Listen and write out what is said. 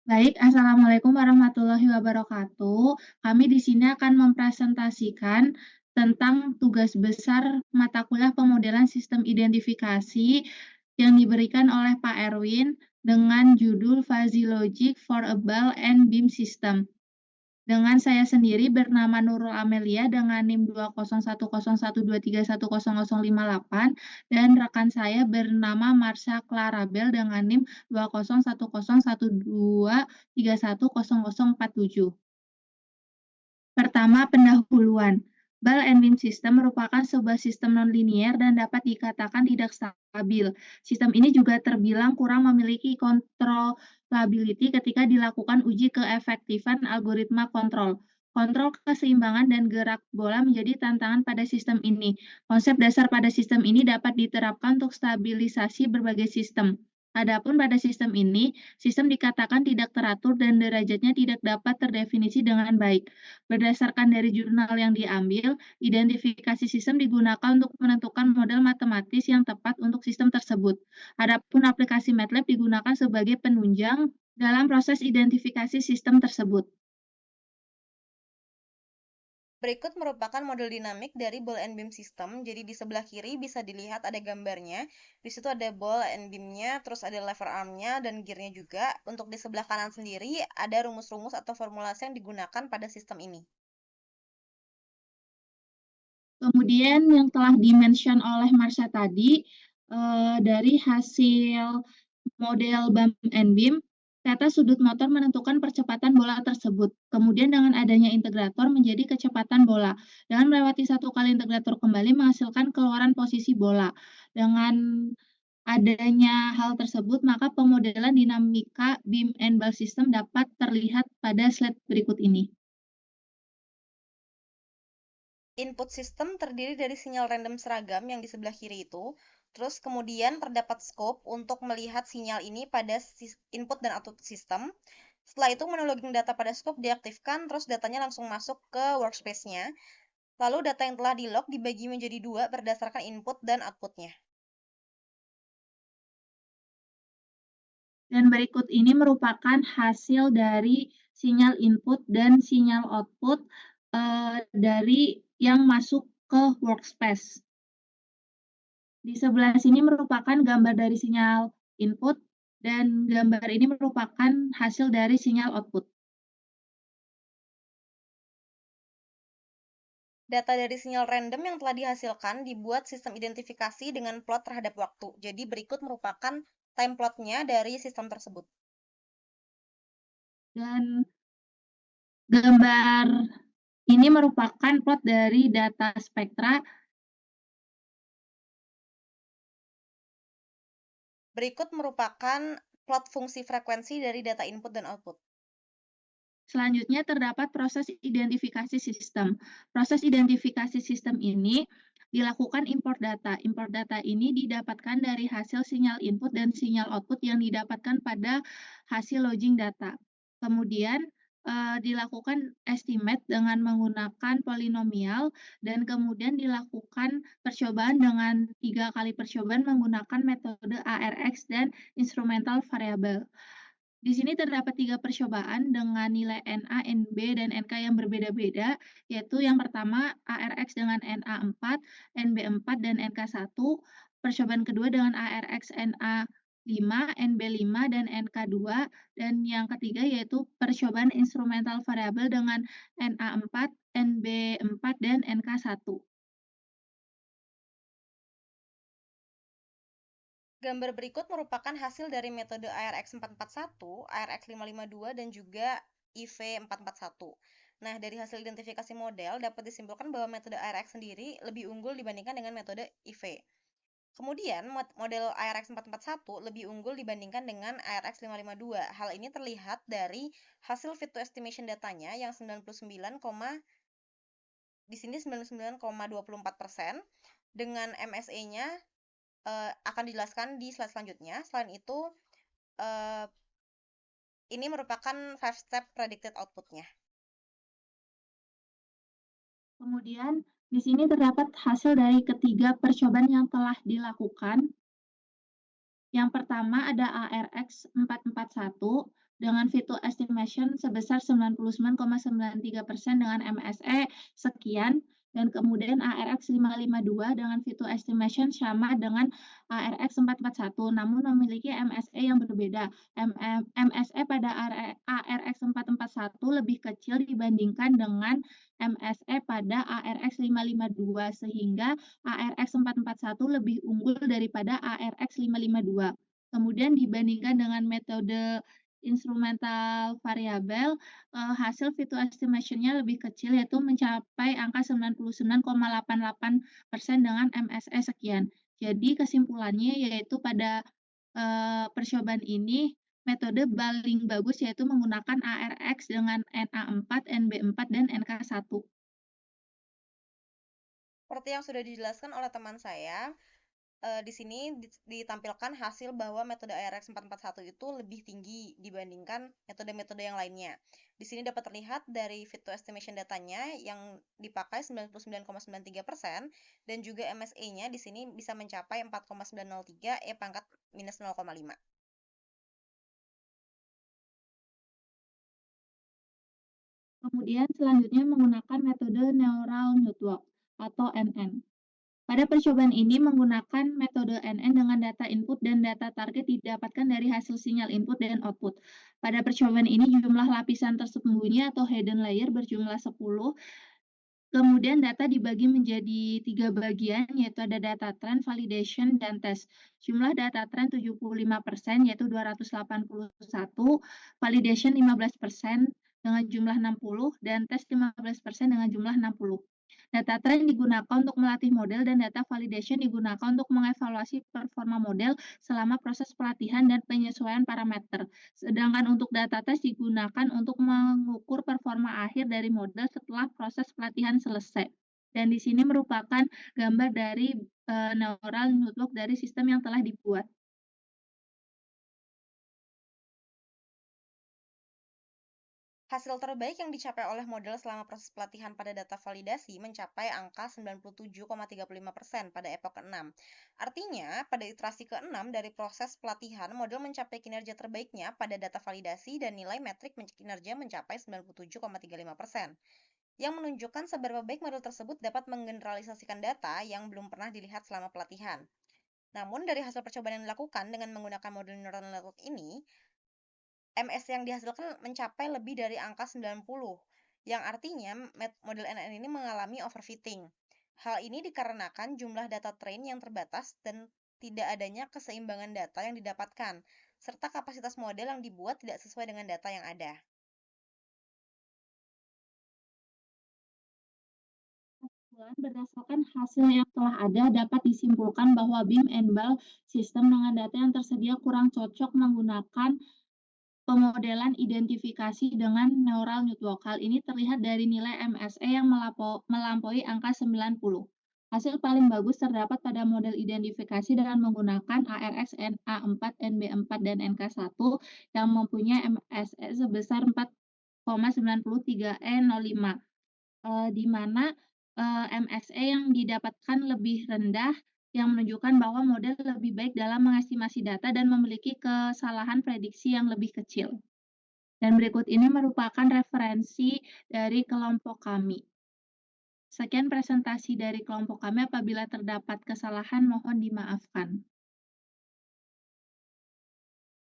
Baik, Assalamualaikum warahmatullahi wabarakatuh. Kami di sini akan mempresentasikan tentang tugas besar mata kuliah pemodelan sistem identifikasi yang diberikan oleh Pak Erwin dengan judul Fuzzy Logic for a Ball and Beam System. Dengan saya sendiri bernama Nurul Amelia dengan NIM 2010123100058 dan rekan saya bernama Marsha Clarabel dengan NIM 2010123100047. Pertama, pendahuluan. Ball and beam system merupakan sebuah sistem nonlinier dan dapat dikatakan tidak stabil. Sistem ini juga terbilang kurang memiliki controllability ketika dilakukan uji keefektifan algoritma kontrol. Kontrol keseimbangan dan gerak bola menjadi tantangan pada sistem ini. Konsep dasar pada sistem ini dapat diterapkan untuk stabilisasi berbagai sistem. Adapun pada sistem ini, sistem dikatakan tidak teratur dan derajatnya tidak dapat terdefinisi dengan baik. Berdasarkan dari jurnal yang diambil, identifikasi sistem digunakan untuk menentukan model matematis yang tepat untuk sistem tersebut. Adapun aplikasi MATLAB digunakan sebagai penunjang dalam proses identifikasi sistem tersebut. Berikut merupakan model dinamik dari ball and beam system. Jadi di sebelah kiri bisa dilihat ada gambarnya. Di situ ada ball and beam-nya, terus ada lever arm-nya dan gear-nya juga. Untuk di sebelah kanan sendiri ada rumus-rumus atau formulasi yang digunakan pada sistem ini. Kemudian yang telah dimention oleh Marsha tadi, dari hasil model bump and beam, teta sudut motor menentukan percepatan bola tersebut. Kemudian dengan adanya integrator menjadi kecepatan bola. Dengan melewati satu kali integrator kembali menghasilkan keluaran posisi bola. Dengan adanya hal tersebut, maka pemodelan dinamika beam and ball system dapat terlihat pada slide berikut ini. Input sistem terdiri dari sinyal random seragam yang di sebelah kiri itu. Terus kemudian terdapat scope untuk melihat sinyal ini pada input dan output sistem. Setelah itu menu logging data pada scope diaktifkan, terus datanya langsung masuk ke workspace-nya. Lalu data yang telah di-log dibagi menjadi dua berdasarkan input dan outputnya. Dan berikut ini merupakan hasil dari sinyal input dan sinyal output dari yang masuk ke workspace. Di sebelah sini merupakan gambar dari sinyal input dan gambar ini merupakan hasil dari sinyal output. Data dari sinyal random yang telah dihasilkan dibuat sistem identifikasi dengan plot terhadap waktu. Jadi berikut merupakan time plotnya dari sistem tersebut. Dan gambar ini merupakan plot dari data spektra. Berikut merupakan plot fungsi frekuensi dari data input dan output. Selanjutnya terdapat proses identifikasi sistem. Proses identifikasi sistem ini dilakukan import data. Import data ini didapatkan dari hasil sinyal input dan sinyal output yang didapatkan pada hasil logging data. Kemudian dilakukan estimate dengan menggunakan polinomial dan kemudian dilakukan percobaan dengan 3 kali percobaan menggunakan metode ARX dan instrumental variable. Di sini terdapat 3 percobaan dengan nilai NA, NB, dan NK yang berbeda-beda, yaitu yang pertama ARX dengan NA 4, NB 4, dan NK 1. Percobaan kedua dengan ARX NA 5, NB 5, dan NK 2. Dan yang ketiga yaitu percobaan instrumental variabel dengan NA 4, NB 4, dan NK 1. Gambar berikut merupakan hasil dari metode ARX 441, ARX 552, dan juga IV 441. Nah, dari hasil identifikasi model dapat disimpulkan bahwa metode ARX sendiri lebih unggul dibandingkan dengan metode IV. Kemudian, model ARX 441 lebih unggul dibandingkan dengan ARX 552. Hal ini terlihat dari hasil fit to estimation datanya yang 99, di sini 99,24%, dengan MSE-nya akan dijelaskan di slide selanjutnya. Selain itu, ini merupakan 5-step predicted output-nya. Kemudian di sini terdapat hasil dari ketiga percobaan yang telah dilakukan. Yang pertama ada ARX 441 dengan Fit to Estimation sebesar 99,93% dengan MSE sekian, dan kemudian ARX 552 dengan Fit to Estimation sama dengan ARX 441, namun memiliki MSE yang berbeda. MSE pada ARX 441 lebih kecil dibandingkan dengan MSE pada ARX 552, sehingga ARX 441 lebih unggul daripada ARX 552. Kemudian dibandingkan dengan metode instrumental variabel, hasil Fit to Estimation-nya lebih kecil, yaitu mencapai angka 99,88% dengan MSE sekian. Jadi kesimpulannya yaitu pada percobaan ini metode paling bagus yaitu menggunakan ARX dengan NA4, NB4, dan NK1. Seperti yang sudah dijelaskan oleh teman saya, di sini ditampilkan hasil bahwa metode ARX 441 itu lebih tinggi dibandingkan metode-metode yang lainnya. Di sini dapat terlihat dari Fit to Estimation datanya yang dipakai 99,93% dan juga MSE-nya di sini bisa mencapai 4,903 E pangkat minus 0,5. Kemudian selanjutnya menggunakan metode Neural Network atau NN. Pada percobaan ini menggunakan metode NN dengan data input dan data target didapatkan dari hasil sinyal input dan output. Pada percobaan ini jumlah lapisan tersembunyi atau hidden layer berjumlah 10. Kemudian data dibagi menjadi 3 bagian, yaitu ada data trend, validation, dan test. Jumlah data trend 75%, yaitu 281, validation 15% dengan jumlah 60, dan test 15% dengan jumlah 60. Data trend digunakan untuk melatih model dan data validation digunakan untuk mengevaluasi performa model selama proses pelatihan dan penyesuaian parameter. Sedangkan untuk data test digunakan untuk mengukur performa akhir dari model setelah proses pelatihan selesai. Dan di sini merupakan gambar dari neural network dari sistem yang telah dibuat. Hasil terbaik yang dicapai oleh model selama proses pelatihan pada data validasi mencapai angka 97,35% pada epok ke-6. Artinya, pada iterasi ke-6 dari proses pelatihan, model mencapai kinerja terbaiknya pada data validasi dan nilai metrik kinerja mencapai 97,35%, yang menunjukkan seberapa baik model tersebut dapat menggeneralisasikan data yang belum pernah dilihat selama pelatihan. Namun, dari hasil percobaan yang dilakukan dengan menggunakan model neural network ini, MS yang dihasilkan mencapai lebih dari angka 90, yang artinya model NN ini mengalami overfitting. Hal ini dikarenakan jumlah data train yang terbatas dan tidak adanya keseimbangan data yang didapatkan, serta kapasitas model yang dibuat tidak sesuai dengan data yang ada. Berdasarkan hasil yang telah ada, dapat disimpulkan bahwa BIM and BAL sistem dengan data yang tersedia kurang cocok menggunakan pemodelan identifikasi dengan neural network. Hal ini terlihat dari nilai MSE yang melampaui angka 90. Hasil paling bagus terdapat pada model identifikasi dengan menggunakan ARX NA4, NB4, dan NK1 yang mempunyai MSE sebesar 4,93E05, di mana MSE yang didapatkan lebih rendah yang menunjukkan bahwa model lebih baik dalam mengestimasi data dan memiliki kesalahan prediksi yang lebih kecil. Dan berikut ini merupakan referensi dari kelompok kami. Sekian presentasi dari kelompok kami. Apabila terdapat kesalahan, mohon dimaafkan.